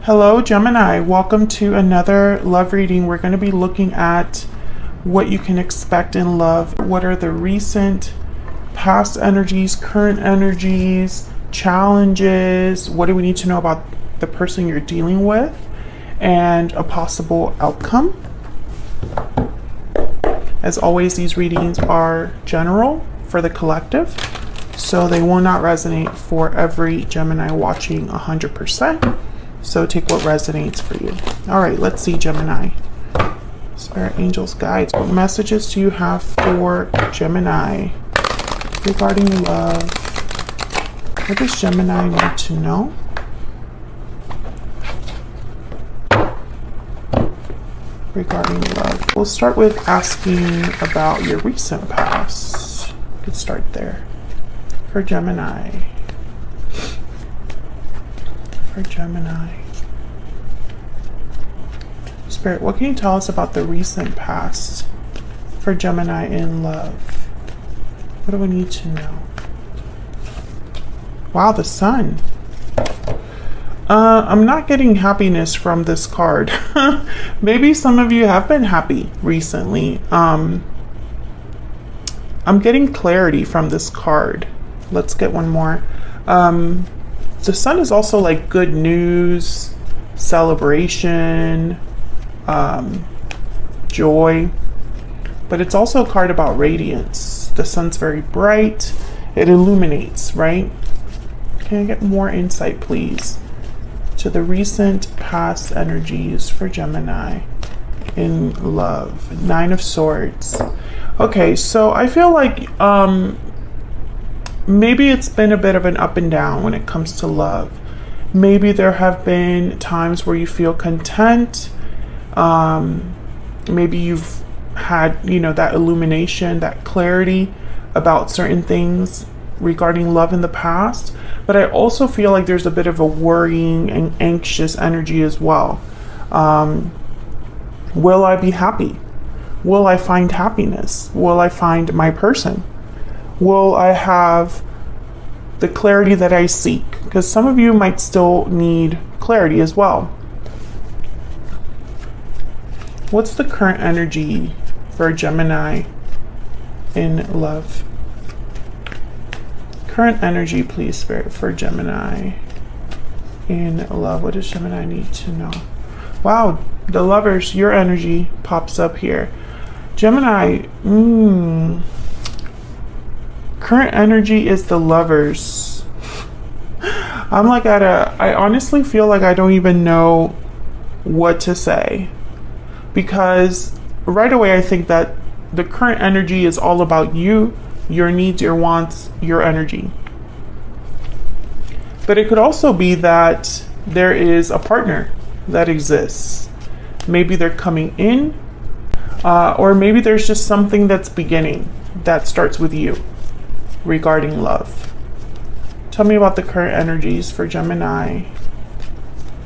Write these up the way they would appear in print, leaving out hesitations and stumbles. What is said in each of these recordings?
Hello Gemini, welcome to another love reading. We're going to be looking at what you can expect in love. What are the recent past energies, current energies, challenges? What do we need to know about the person you're dealing with and a possible outcome? As always, these readings are general for the collective, so they will not resonate for every Gemini watching 100%. So take what resonates for you. All right, let's see, Gemini. Spirit, angels, guides. What messages do you have for Gemini regarding love? What does Gemini need to know? Regarding love. We'll start with asking about your recent past. Good start there. For Gemini. Gemini. Spirit, what can you tell us about the recent past for Gemini in love? What do we need to know? Wow, the Sun. I'm not getting happiness from this card. Maybe some of you have been happy recently. I'm getting clarity from this card. Let's get one more. The Sun is also like good news, celebration, joy, but it's also a card about radiance. The Sun's very bright. It illuminates, right? Can I get more insight, please, to the recent past energies for Gemini in love? Nine of Swords. Okay, so I feel like maybe it's been a bit of an up and down when it comes to love. Maybe there have been times where you feel content. Maybe you've had, that illumination, that clarity about certain things regarding love in the past. But I also feel like there's a bit of a worrying and anxious energy as well. Will I be happy? Will I find happiness? Will I find my person? Will I have the clarity that I seek? Because some of you might still need clarity as well. What's the current energy for Gemini in love? Current energy, please, Spirit, for Gemini in love. What does Gemini need to know? Wow, the Lovers, your energy pops up here. Gemini, current energy is the Lovers. I'm like I honestly feel like I don't even know what to say, because right away I think that the current energy is all about you, your needs, your wants, your energy. But it could also be that there is a partner that exists. Maybe they're coming in, or maybe there's just something that's beginning that starts with you regarding love. Tell me about the current energies for Gemini.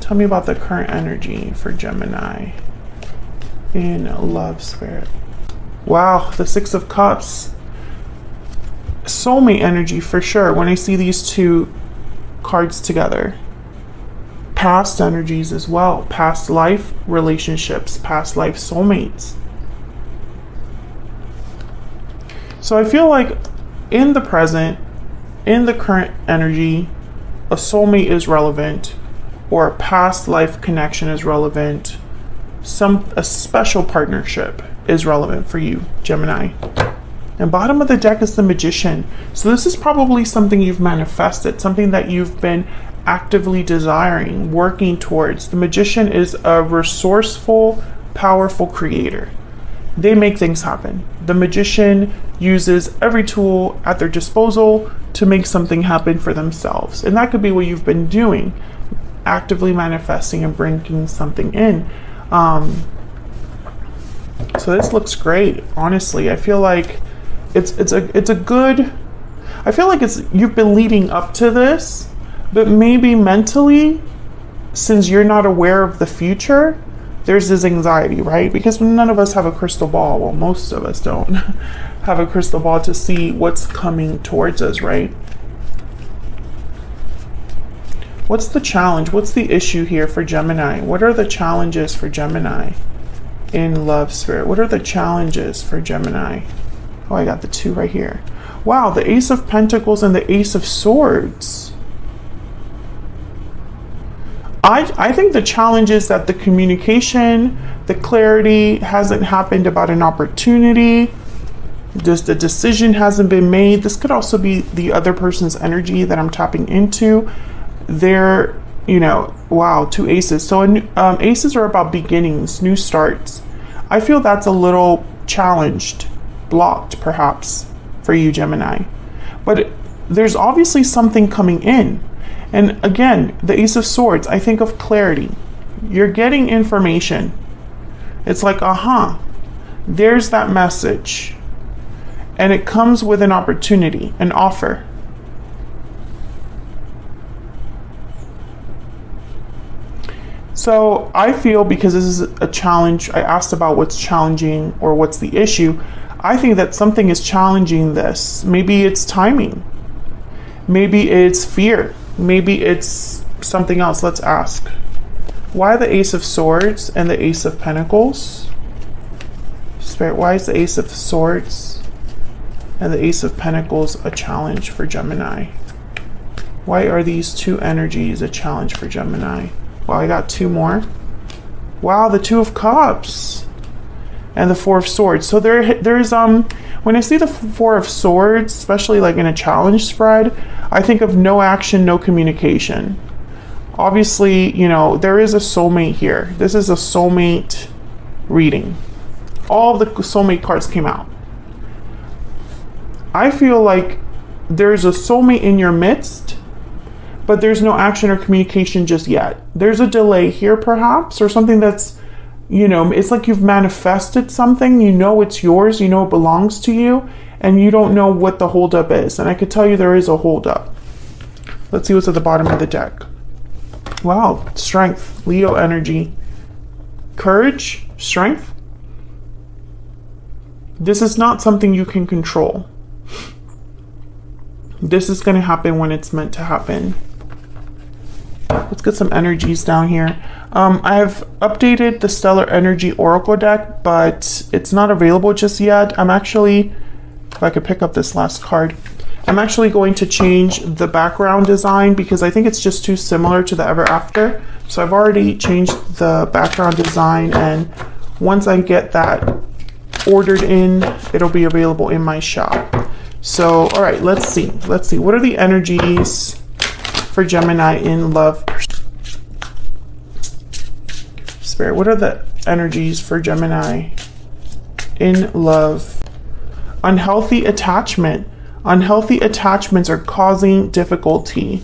Tell me about the current energy for Gemini in love, Spirit. Wow, the Six of Cups. Soulmate energy for sure when I see these two cards together. Past energies as well. Past life relationships, past life soulmates. So I feel like in the present, in the current energy, a soulmate is relevant, or a past life connection is relevant. A special partnership is relevant for you, Gemini. And bottom of the deck is the Magician. So this is probably something you've manifested, something that you've been actively desiring, working towards. The Magician is a resourceful, powerful creator. They make things happen. The Magician uses every tool at their disposal to make something happen for themselves. And that could be what you've been doing, actively manifesting and bringing something in. So this looks great. Honestly, I feel like it's a good, I feel like you've been leading up to this, but maybe mentally, since you're not aware of the future, there's this anxiety, right? Because none of us have a crystal ball. Well, most of us don't have a crystal ball to see what's coming towards us, right? What's the challenge? What's the issue here for Gemini? What are the challenges for Gemini in love, Spirit? What are the challenges for Gemini? Oh, I got the 2 right here. Wow, the Ace of Pentacles and the Ace of Swords. I think the challenge is that the communication, the clarity hasn't happened about an opportunity. Just the decision hasn't been made. This could also be the other person's energy that I'm tapping into. They're, you know, wow, 2 aces. So aces are about beginnings, new starts. I feel that's a little challenged, blocked perhaps for you, Gemini. But there's obviously something coming in. And again, the Ace of Swords, I think of clarity. You're getting information. It's like, aha, there's that message. And it comes with an opportunity, an offer. So I feel, because this is a challenge, I asked about what's challenging or what's the issue. I think that something is challenging this. Maybe it's timing. Maybe it's fear. Maybe it's something else. Let's ask. Why the Ace of Swords and the Ace of Pentacles? Spirit, why is the Ace of Swords and the Ace of Pentacles a challenge for Gemini? Why are these 2 energies a challenge for Gemini? Well, I got 2 more. Wow, the 2 of Cups and the 4 of Swords. So there's when I see the 4 of Swords, especially like in a challenge spread, I think of no action, no communication. Obviously, you know, there is a soulmate here. This is a soulmate reading. All of the soulmate cards came out. I feel like there's a soulmate in your midst, but there's no action or communication just yet. There's a delay here perhaps, or something that's, you know, it's like you've manifested something, you know it's yours, you know it belongs to you, and you don't know what the holdup is. And I could tell you there is a holdup. Let's see what's at the bottom of the deck. Wow, strength, Leo energy, courage, strength. This is not something you can control. This is going to happen when it's meant to happen. Let's get some energies down here. I have updated the Stellar Energy Oracle deck, but it's not available just yet. I'm actually, if I could pick up this last card, I'm actually going to change the background design because I think it's just too similar to the Ever After. So I've already changed the background design, and once I get that ordered in, it'll be available in my shop. So, all right, let's see. Let's see. What are the energies for Gemini in love? Spirit, what are the energies for Gemini in love? Unhealthy attachment. Unhealthy attachments are causing difficulty.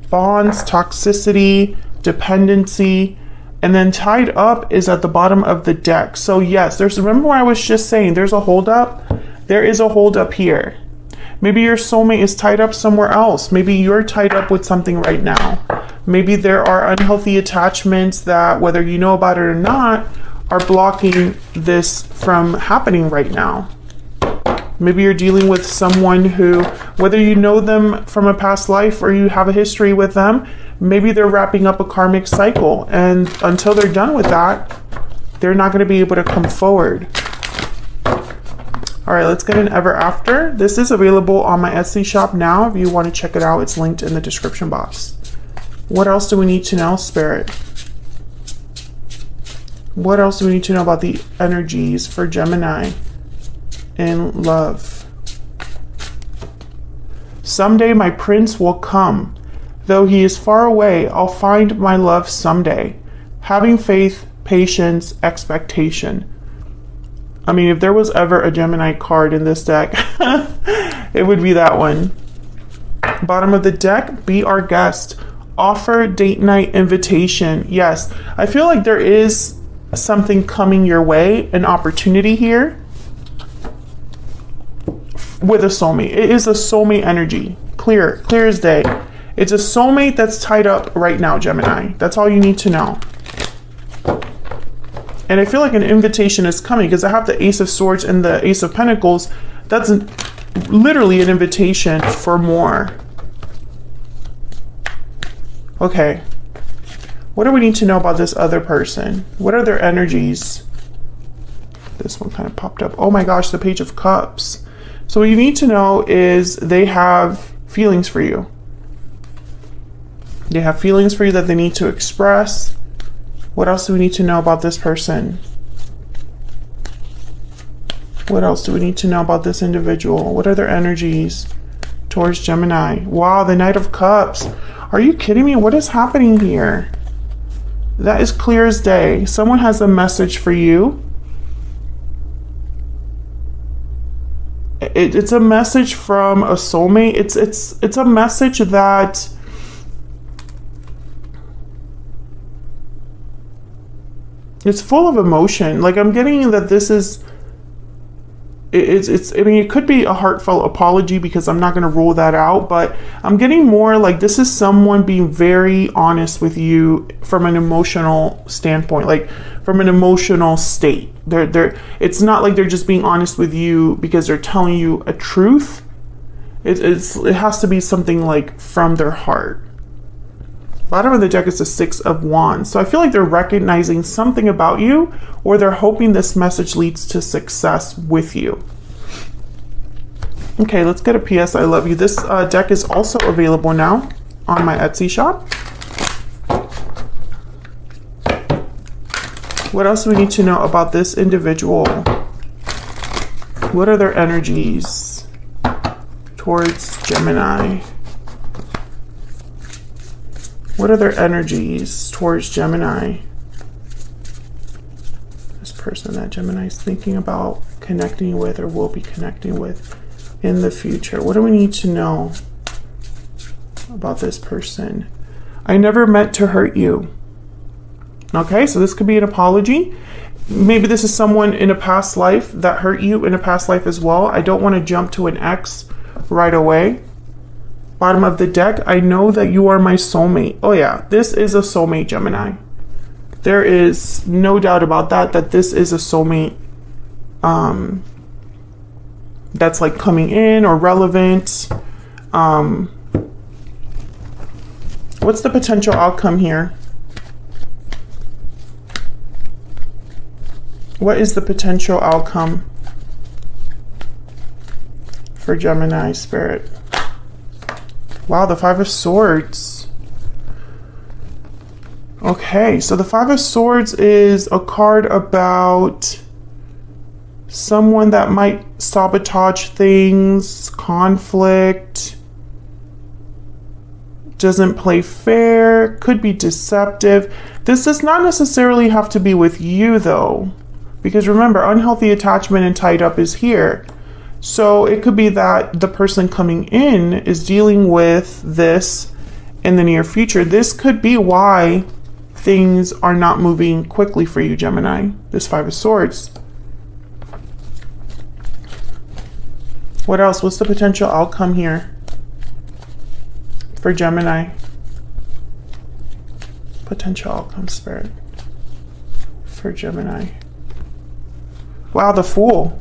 Bonds, toxicity, dependency, and then tied up is at the bottom of the deck. So yes, remember what I was just saying, there's a holdup. There is a holdup here. Maybe your soulmate is tied up somewhere else. Maybe you're tied up with something right now. Maybe there are unhealthy attachments that, whether you know about it or not, are blocking this from happening right now. Maybe you're dealing with someone who, whether you know them from a past life or you have a history with them, maybe they're wrapping up a karmic cycle, and until they're done with that, they're not going to be able to come forward. All right, let's get an Ever After. This is available on my Etsy shop now. If you want to check it out, it's linked in the description box. What else do we need to know, Spirit? What else do we need to know about the energies for Gemini in love? Someday my prince will come. Though he is far away, I'll find my love someday. Having faith, patience, expectation. I mean, if there was ever a Gemini card in this deck, it would be that one. Bottom of the deck, be our guest. Offer date night invitation. Yes, I feel like there is something coming your way, an opportunity here with a soulmate. It is a soulmate energy. Clear as day. It's a soulmate that's tied up right now, Gemini. That's all you need to know. And I feel like an invitation is coming because I have the Ace of Swords and the Ace of Pentacles. That's literally an invitation for more. Okay. What do we need to know about this other person? What are their energies? This one kind of popped up. Oh my gosh, the Page of Cups. So what you need to know is they have feelings for you. They have feelings for you that they need to express. What else do we need to know about this person? What else do we need to know about this individual? What are their energies towards Gemini? Wow, the Knight of Cups. Are you kidding me? What is happening here? That is clear as day. Someone has a message for you. It's a message from a soulmate. It's a message that it's full of emotion. Like, I'm getting that this is, I mean, it could be a heartfelt apology, because I'm not going to rule that out, but I'm getting more like this is someone being very honest with you from an emotional standpoint, like from an emotional state. It's not like they're just being honest with you because they're telling you a truth. It has to be something like from their heart. Bottom of the deck is the Six of Wands. So I feel like they're recognizing something about you, or they're hoping this message leads to success with you. Okay, let's get a PS I love you. This deck is also available now on my Etsy shop. What else do we need to know about this individual? What are their energies towards Gemini? What are their energies towards Gemini? This person that Gemini is thinking about connecting with or will be connecting with in the future. What do we need to know about this person? I never meant to hurt you. Okay, so this could be an apology. Maybe this is someone in a past life that hurt you in a past life as well. I don't want to jump to an ex right away. Bottom of the deck, I know that you are my soulmate. Oh yeah, this is a soulmate, Gemini. There is no doubt about that this is a soulmate that's like coming in or relevant. What's the potential outcome here? What is the potential outcome for Gemini Spirit? Wow, the Five of Swords. Okay, so the Five of Swords is a card about someone that might sabotage things, conflict, doesn't play fair, could be deceptive. This does not necessarily have to be with you though, because remember, unhealthy attachment and tied up is here. So it could be that the person coming in is dealing with this in the near future. This could be why things are not moving quickly for you, Gemini. This Five of Swords. What else? What's the potential outcome here for Gemini? Potential outcome, Spirit, for Gemini. Wow, the Fool.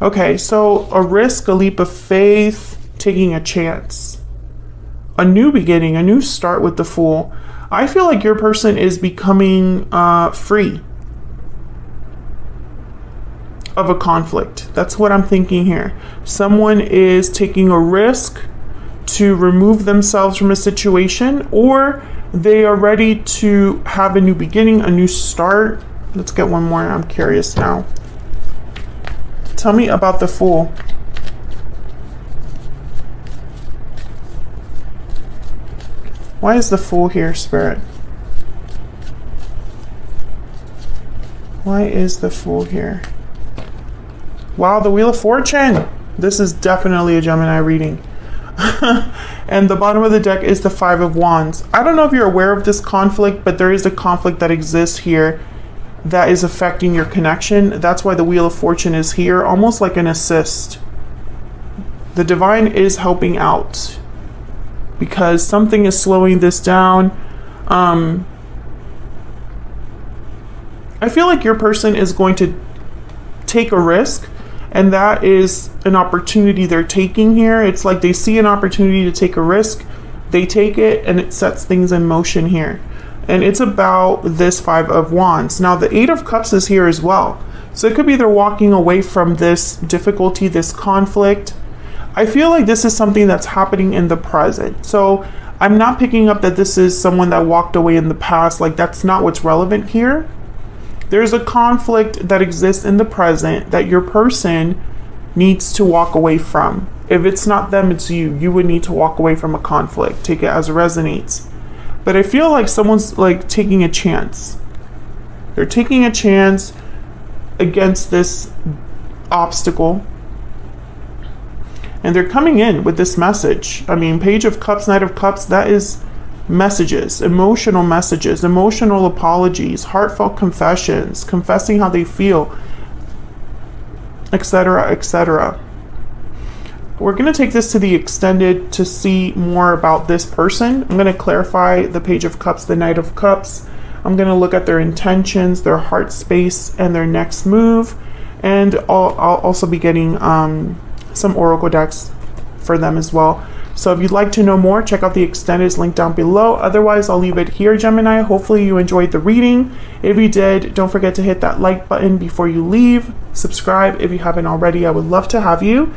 Okay, so a risk, a leap of faith, taking a chance. A new beginning, a new start with the Fool. I feel like your person is becoming free of a conflict. That's what I'm thinking here. Someone is taking a risk to remove themselves from a situation, or they are ready to have a new beginning, a new start. Let's get one more. I'm curious now. Tell me about the Fool. Why is the Fool here, Spirit? Why is the Fool here? Wow, the Wheel of Fortune. This is definitely a Gemini reading. And the bottom of the deck is the Five of Wands. I don't know if you're aware of this conflict, but there is a conflict that exists here that is affecting your connection. That's why the Wheel of Fortune is here, almost like an assist. The divine is helping out because something is slowing this down. I feel like your person is going to take a risk, and that is an opportunity they're taking here. It's like they see an opportunity to take a risk, They take it and it sets things in motion here. And it's about this Five of Wands. Now the Eight of Cups is here as well. So it could be they're walking away from this difficulty, this conflict. I feel like this is something that's happening in the present. So I'm not picking up that this is someone that walked away in the past. Like, that's not what's relevant here. There's a conflict that exists in the present that your person needs to walk away from. If it's not them, it's you. You would need to walk away from a conflict. Take it as it resonates. But I feel like someone's like taking a chance. They're taking a chance against this obstacle. And they're coming in with this message. I mean, Page of Cups, Knight of Cups, that is messages, emotional apologies, heartfelt confessions, confessing how they feel, etc., etc. We're going to take this to the extended to see more about this person. I'm going to clarify the Page of Cups, the Knight of Cups. I'm going to look at their intentions, their heart space, and their next move. And I'll also be getting some oracle decks for them as well. So if you'd like to know more, check out the extended link down below. Otherwise, I'll leave it here, Gemini. Hopefully you enjoyed the reading. If you did, don't forget to hit that like button before you leave. Subscribe if you haven't already. I would love to have you.